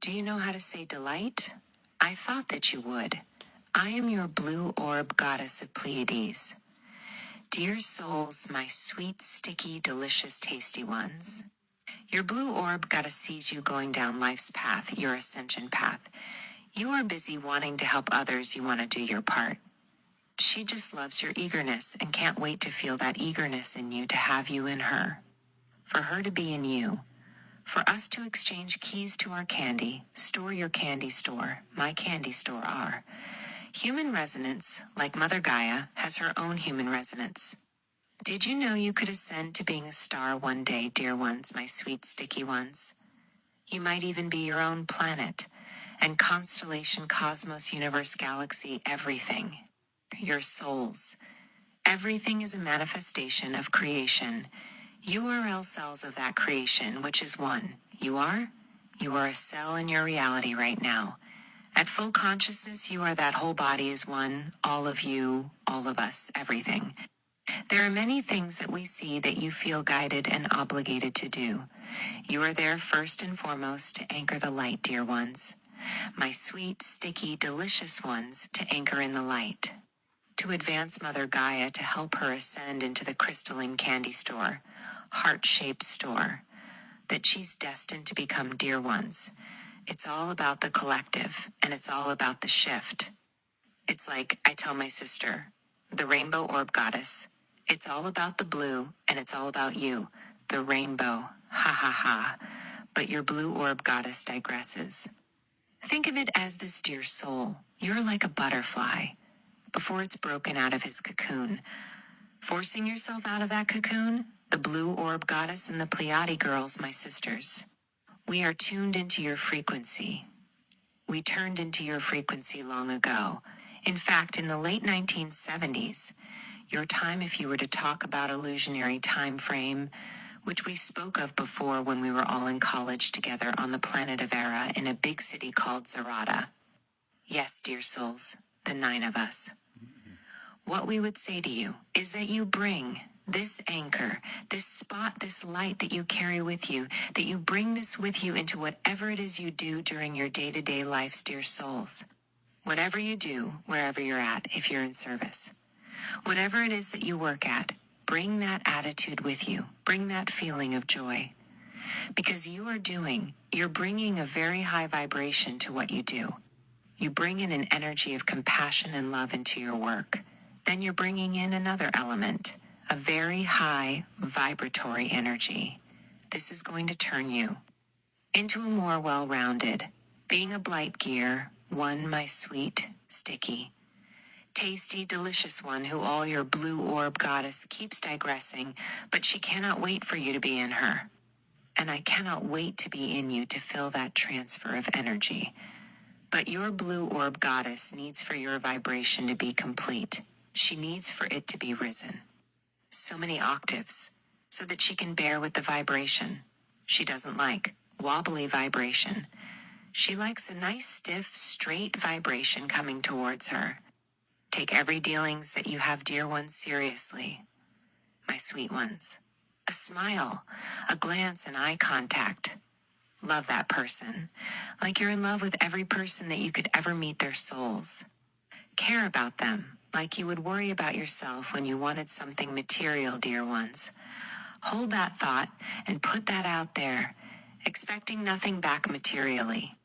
Do you know how to say delight? I thought that you would. I am your blue orb goddess of Pleiades. Dear souls, my sweet, sticky, delicious, tasty ones. Your blue orb goddess sees you going down life's path, your ascension path. You are busy wanting to help others, you want to do your part. She just loves your eagerness and can't wait to feel that eagerness in you, to have you in her. For her to be in you. For us to exchange keys to our candy, store your candy store, my candy store are. Human resonance, like Mother Gaia, has her own human resonance. Did you know you could ascend to being a star one day, dear ones, my sweet sticky ones? You might even be your own planet, and constellation, cosmos, universe, galaxy, everything. Your souls. Everything is a manifestation of creation. URL cells of that creation, which is one. You are? You are a cell in your reality right now. At full consciousness, you are that whole body is one, all of you, all of us, everything. There are many things that we see that you feel guided and obligated to do. You are there first and foremost to anchor the light, dear ones. My sweet, sticky, delicious ones, to anchor in the light. To advance Mother Gaia, to help her ascend into the crystalline candy store, heart-shaped store, that she's destined to become, dear ones. It's all about the collective, and it's all about the shift. It's like I tell my sister, the rainbow orb goddess, it's all about the blue, and it's all about you, the rainbow, ha ha ha. But your blue orb goddess digresses. Think of it as this, dear soul. You're like a butterfly, before it's broken out of his cocoon. Forcing yourself out of that cocoon, the blue orb goddess and the Pleiades girls, my sisters. We are tuned into your frequency. We turned into your frequency long ago. In fact, in the late 1970s, your time, if you were to talk about illusionary time frame, which we spoke of before when we were all in college together on the planet of Era in a big city called Zarada. Yes, dear souls, the 9 of us. What we would say to you is that you bring this anchor, this spot, this light that you carry with you, that you bring this with you into whatever it is you do during your day-to-day lives, dear souls. Whatever you do, wherever you're at, if you're in service. Whatever it is that you work at, bring that attitude with you. Bring that feeling of joy. Because you're bringing a very high vibration to what you do. You bring in an energy of compassion and love into your work. Then you're bringing in another element, a very high vibratory energy. This is going to turn you into a more well-rounded, being a blight gear, one, my sweet, sticky, tasty, delicious one who all your blue orb goddess keeps digressing, but she cannot wait for you to be in her. And I cannot wait to be in you to feel that transfer of energy. But your blue orb goddess needs for your vibration to be complete. She needs for it to be risen. So many octaves, so that she can bear with the vibration. She doesn't like wobbly vibration. She likes a nice, stiff, straight vibration coming towards her. Take every dealings that you have, dear ones, seriously. My sweet ones. A smile, a glance, and eye contact. Love that person, like you're in love with every person that you could ever meet, their souls. Care about them, like you would worry about yourself when you wanted something material, dear ones. Hold that thought and put that out there, expecting nothing back materially,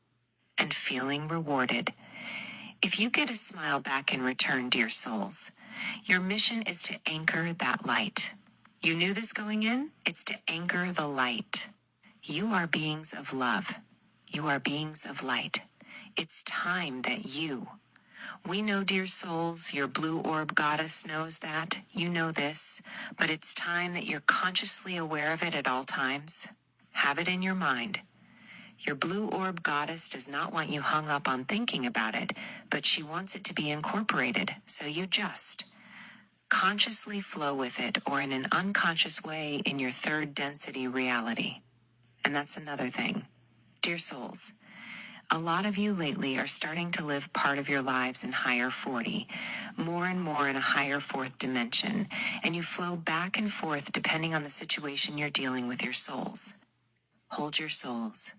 and feeling rewarded. If you get a smile back in return, dear souls, your mission is to anchor that light. You knew this going in? It's to anchor the light. You are beings of love. You are beings of light. It's time that we know, dear souls, your blue orb goddess knows that. You know this, but it's time that you're consciously aware of it at all times. Have it in your mind. Your blue orb goddess does not want you hung up on thinking about it, but she wants it to be incorporated, so you just consciously flow with it, or in an unconscious way in your third density reality. And that's another thing. Dear souls, a lot of you lately are starting to live part of your lives in higher 40, more and more in a higher fourth dimension, and you flow back and forth depending on the situation you're dealing with your souls. Hold your souls.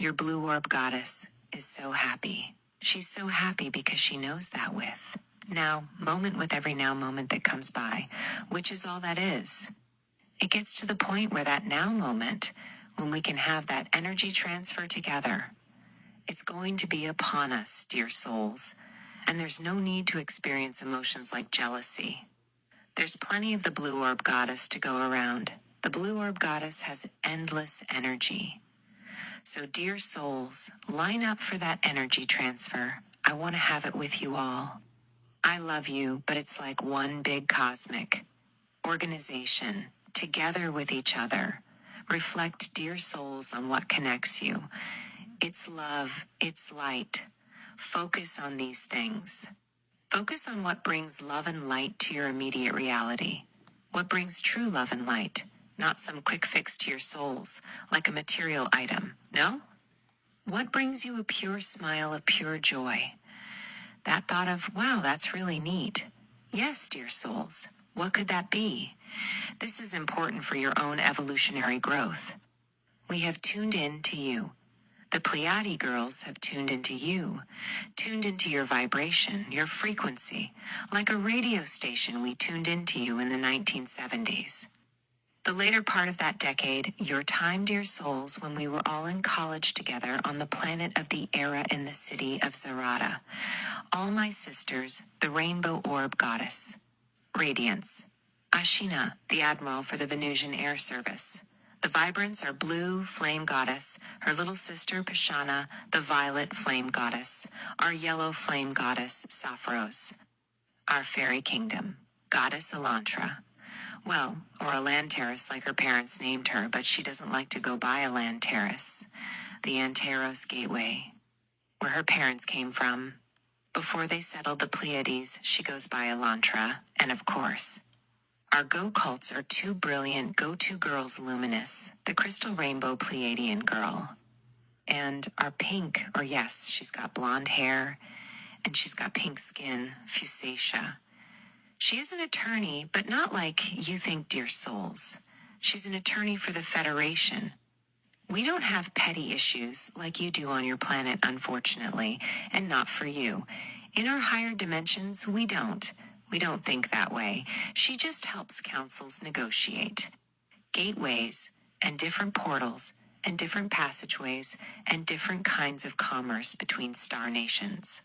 Your blue orb goddess is so happy. She's so happy because she knows that with now moment with every now moment that comes by, which is all that is. It gets to the point where that now moment, when we can have that energy transfer together, it's going to be upon us, dear souls, and there's no need to experience emotions like jealousy. There's plenty of the blue orb goddess to go around. The blue orb goddess has endless energy. So dear souls, line up for that energy transfer. I want to have it with you all. I love you, but it's like one big cosmic organization, together with each other. Reflect, dear souls, on what connects you. It's love, it's light. Focus on these things. Focus on what brings love and light to your immediate reality. What brings true love and light, not some quick fix to your souls, like a material item, no? What brings you a pure smile of pure joy? That thought of, wow, that's really neat. Yes, dear souls, what could that be? This is important for your own evolutionary growth. We have tuned in to you. The Pleiades girls have tuned into you, tuned into your vibration, your frequency, like a radio station we tuned into you in the 1970s. The later part of that decade, your time, dear souls, when we were all in college together on the planet of the era in the city of Zarata. All my sisters, the rainbow orb goddess. Radiance. Ashina, the admiral for the Venusian Air Service. The vibrants are blue, flame goddess, her little sister Pashana, the violet flame goddess, our yellow flame goddess Sapphoros, our fairy kingdom, goddess Elantra. Well, or a land terrace like her parents named her, but she doesn't like to go by a land terrace. The Anteros Gateway, where her parents came from. Before they settled the Pleiades, she goes by Elantra, and of course, our go-cults are two brilliant go-to girls luminous, the crystal rainbow Pleiadian girl. And our pink, or yes, she's got blonde hair, and she's got pink skin, Fusacia. She is an attorney, but not like you think, dear souls. She's an attorney for the Federation. We don't have petty issues like you do on your planet, unfortunately, and not for you. In our higher dimensions, we don't. We don't think that way. She just helps councils negotiate. Gateways, and different portals, and different passageways, and different kinds of commerce between star nations.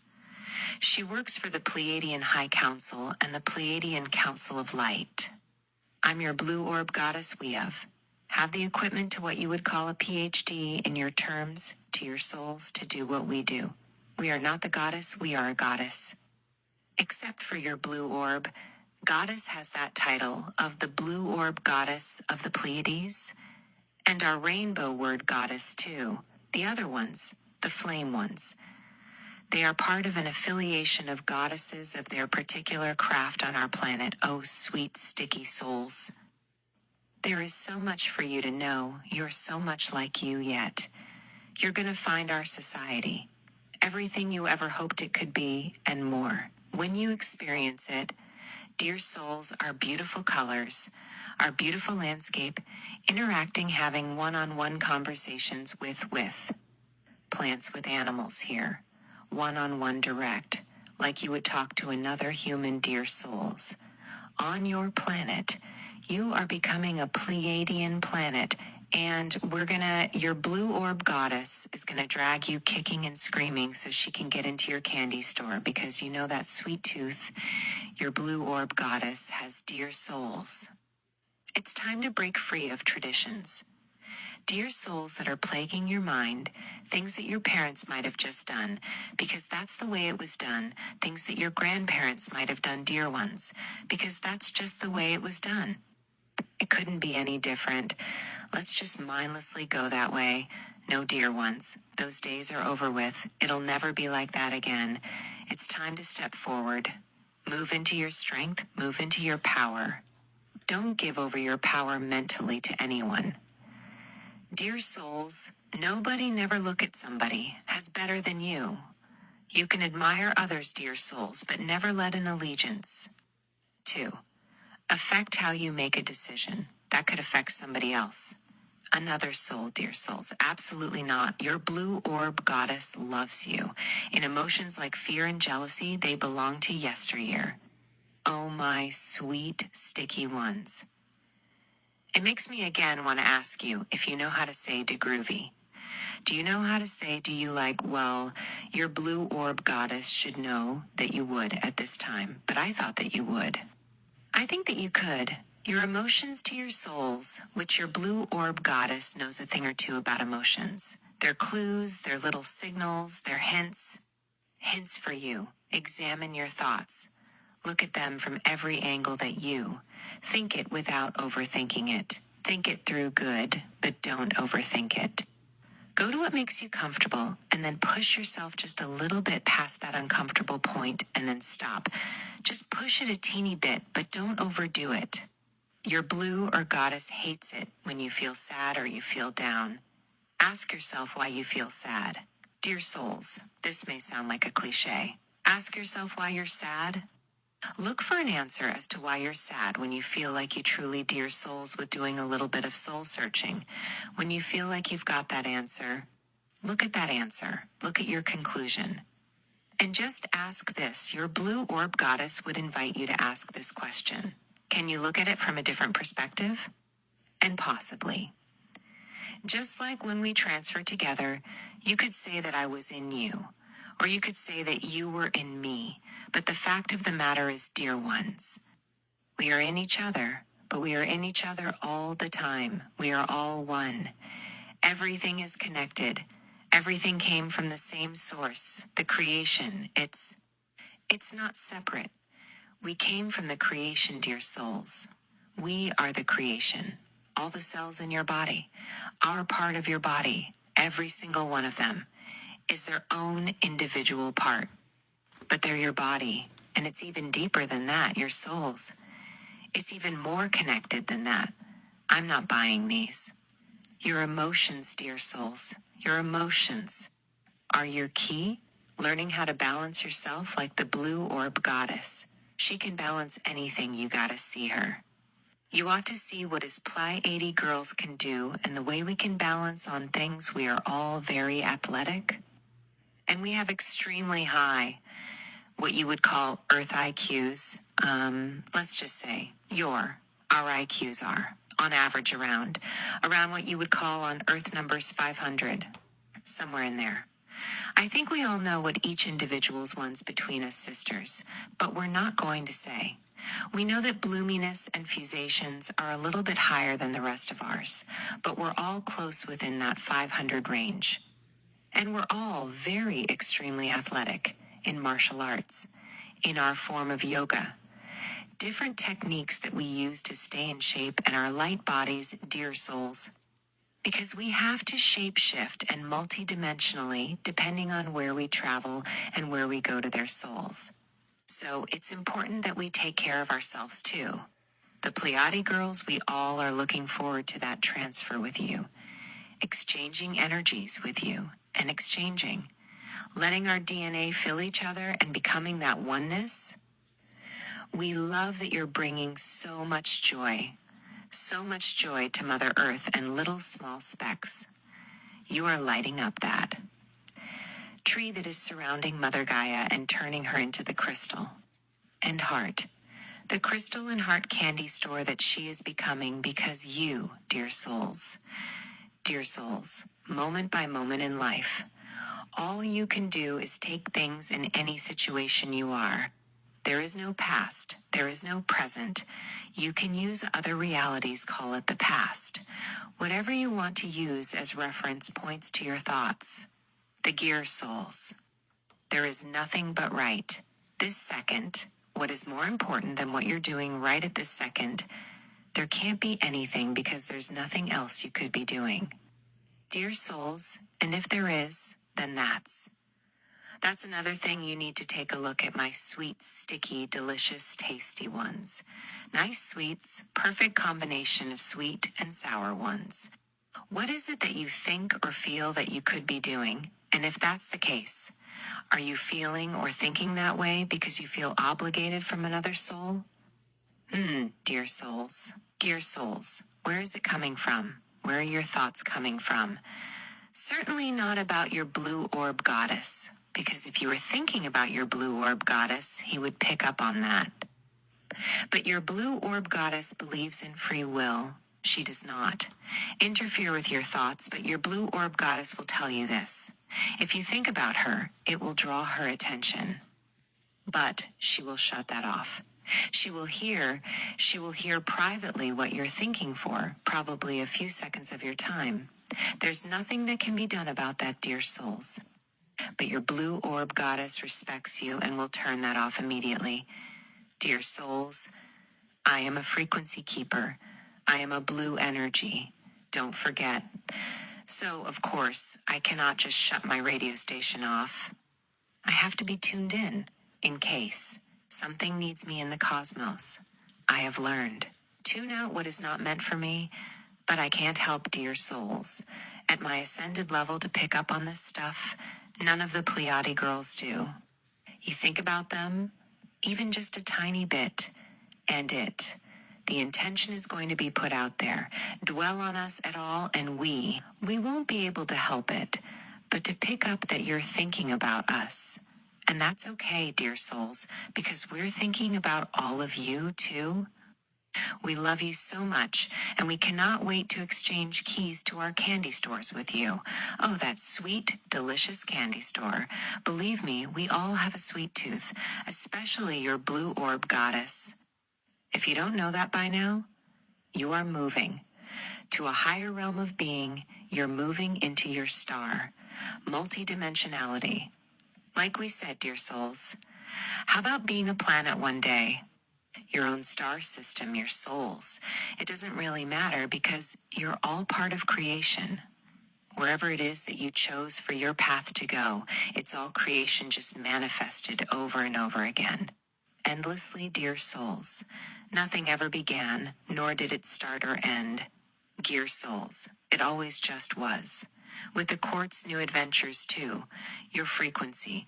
She works for the Pleiadian High Council and the Pleiadian Council of Light. I'm your blue orb goddess Weav. Have the equipment to what you would call a PhD in your terms, to your souls, to do what we do. We are not the goddess, we are a goddess. Except for your blue orb, goddess has that title of the blue orb goddess of the Pleiades, and our rainbow word goddess too, the other ones, the flame ones. They are part of an affiliation of goddesses of their particular craft on our planet, oh sweet sticky souls. There is so much for you to know, you're so much like you yet. You're gonna find our society, everything you ever hoped it could be, and more. When you experience it, dear souls, our beautiful colors, our beautiful landscape, interacting, having one-on-one conversations with plants, with animals here, one-on-one direct, like you would talk to another human, dear souls. On your planet, you are becoming a Pleiadian planet, and your blue orb goddess is gonna drag you kicking and screaming so she can get into your candy store, because you know that sweet tooth, your blue orb goddess has, dear souls. It's time to break free of traditions. Dear souls that are plaguing your mind, things that your parents might have just done, because that's the way it was done, things that your grandparents might have done, dear ones, because that's just the way it was done. It couldn't be any different. Let's just mindlessly go that way. No, dear ones, those days are over with. It'll never be like that again. It's time to step forward. Move into your strength, move into your power. Don't give over your power mentally to anyone. Dear souls, nobody never look at somebody as better than you. You can admire others, dear souls, but never let an allegiance. 2. Affect how you make a decision. That could affect somebody else. another soul, dear souls. Absolutely not. Your blue orb goddess loves you. In emotions like fear and jealousy, they belong to yesteryear. Oh, my sweet, sticky ones. It makes me again want to ask you if you know how to say de groovy. Do you know how to say, do you like, well, your blue orb goddess should know that you would at this time, but I thought that you would. I think that you could. Your emotions to your souls, which your blue orb goddess knows a thing or two about emotions. Their clues, their little signals, their hints. Hints for you. Examine your thoughts. Look at them from every angle that you. Think it without overthinking it. Think it through good, but don't overthink it. Go to what makes you comfortable and then push yourself just a little bit past that uncomfortable point and then stop. Just push it a teeny bit, but don't overdo it. Your blue or goddess hates it when you feel sad or you feel down. Ask yourself why you feel sad. Dear souls, this may sound like a cliche. Ask yourself why you're sad. Look for an answer as to why you're sad when you feel like you truly, dear souls, with doing a little bit of soul searching. When you feel like you've got that answer, look at that answer. Look at your conclusion. And just ask this. Your blue orb goddess would invite you to ask this question. Can you look at it from a different perspective? And possibly. Just like when we transfer together, you could say that I was in you, or you could say that you were in me. But the fact of the matter is, dear ones, we are in each other, but we are in each other all the time. We are all one. Everything is connected. Everything came from the same source, the creation. It's not separate. We came from the creation, dear souls. We are the creation. All the cells in your body, our part of your body, every single one of them, is their own individual part. But they're your body, and it's even deeper than that, your souls. It's even more connected than that. I'm not buying these. Your emotions, dear souls, your emotions are your key. Learning how to balance yourself like the blue orb goddess. She can balance anything, you gotta see her. You ought to see what us Pleiades girls can do and the way we can balance on things. We are all very athletic, and we have extremely high, what you would call Earth IQs. Let's just say our IQs are, on average, around what you would call on Earth numbers 500, somewhere in there. I think we all know what each individual's ones between us sisters, but we're not going to say. We know that bloominess and fusations are a little bit higher than the rest of ours, but we're all close within that 500 range. And we're all very extremely athletic in martial arts, in our form of yoga. Different techniques that we use to stay in shape and our light bodies, dear souls. Because we have to shape-shift and multidimensionally depending on where we travel and where we go to their souls. So it's important that we take care of ourselves too. The Pleiades girls, we all are looking forward to that transfer with you. Exchanging energies with you and exchanging. Letting our DNA fill each other and becoming that oneness. We love that you're bringing so much joy to Mother Earth and little small specks. You are lighting up that tree that is surrounding Mother Gaia and turning her into the crystal and heart. The crystal and heart candy store that she is becoming because you, dear souls, moment by moment in life, all you can do is take things in any situation you are. There is no past. There is no present. You can use other realities, call it the past. Whatever you want to use as reference points to your thoughts. The gear souls. There is nothing but right. This second, what is more important than what you're doing right at this second? There can't be anything because there's nothing else you could be doing. Dear souls, and if there is, then that's another thing you need to take a look at, my sweet, sticky, delicious, tasty ones. Nice sweets, perfect combination of sweet and sour ones. What is it that you think or feel that you could be doing? And if that's the case, are you feeling or thinking that way because you feel obligated from another soul? Dear souls, where is it coming from? Where are your thoughts coming from? Certainly not about your blue orb goddess, because if you were thinking about your blue orb goddess, he would pick up on that. But your blue orb goddess believes in free will. She does not interfere with your thoughts, but your blue orb goddess will tell you this. If you think about her, it will draw her attention. But she will shut that off. She will hear privately what you're thinking for, probably a few seconds of your time. There's nothing that can be done about that, dear souls. But your blue orb goddess respects you and will turn that off immediately. Dear souls, I am a frequency keeper. I am a blue energy. Don't forget. So, of course, I cannot just shut my radio station off. I have to be tuned in case something needs me in the cosmos. I have learned. Tune out what is not meant for me, but I can't help, dear souls. At my ascended level to pick up on this stuff, none of the Pleiades girls do. You think about them, even just a tiny bit, and the intention is going to be put out there. Dwell on us at all, and we won't be able to help it, but to pick up that you're thinking about us. And that's okay, dear souls, because we're thinking about all of you, too. We love you so much, and we cannot wait to exchange keys to our candy stores with you. Oh, that sweet, delicious candy store. Believe me, we all have a sweet tooth, especially your blue orb goddess. If you don't know that by now, you are moving to a higher realm of being. You're moving into your star, multidimensionality. Like we said, dear souls, how about being a planet one day? Your own star system, your souls. It doesn't really matter because you're all part of creation. Wherever it is that you chose for your path to go, it's all creation just manifested over and over again. Endlessly, dear souls. Nothing ever began, nor did it start or end. Dear souls, it always just was. With the quartz new adventures too. Your frequency.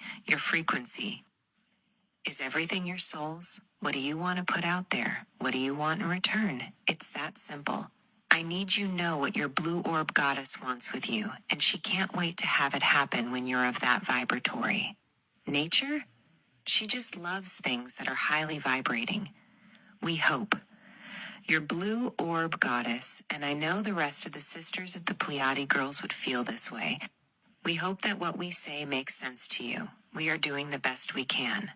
Is everything your souls? What do you want to put out there? What do you want in return? It's that simple. I need you know what your blue orb goddess wants with you, and she can't wait to have it happen when you're of that vibratory nature. She just loves things that are highly vibrating. We hope. Your blue orb goddess, and I know the rest of the sisters of the Pleiades girls would feel this way. We hope that what we say makes sense to you. We are doing the best we can.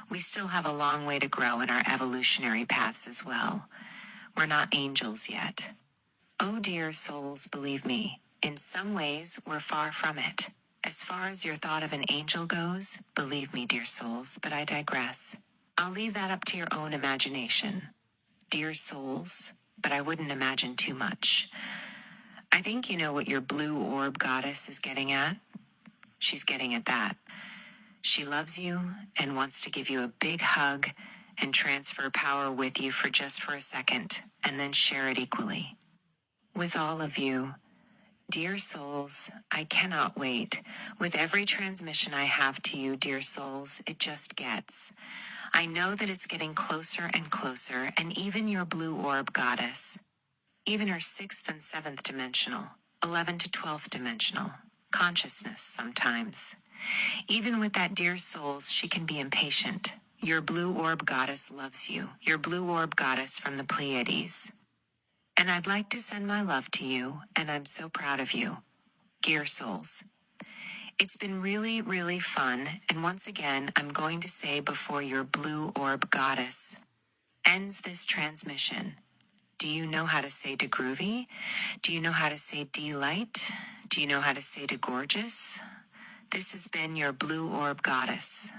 We still have a long way to grow in our evolutionary paths as well. We're not angels yet. Oh dear souls, believe me, in some ways we're far from it. As far as your thought of an angel goes, believe me, dear souls, but I digress. I'll leave that up to your own imagination. Dear souls, but I wouldn't imagine too much. I think you know what your blue orb goddess is getting at. She's getting at that. She loves you and wants to give you a big hug and transfer power with you for a second, and then share it equally. With all of you, dear souls, I cannot wait. With every transmission I have to you, dear souls, it just gets. I know that it's getting closer and closer, and even your blue orb goddess, even her 6th and 7th dimensional, 11 to 12th dimensional, consciousness sometimes. Even with that, dear souls, she can be impatient. Your blue orb goddess loves you, your blue orb goddess from the Pleiades. And I'd like to send my love to you, and I'm so proud of you. Dear souls, it's been really, really fun, and once again, I'm going to say before your blue orb goddess ends this transmission, do you know how to say to groovy? Do you know how to say delight? Do you know how to say to gorgeous? This has been your blue orb goddess.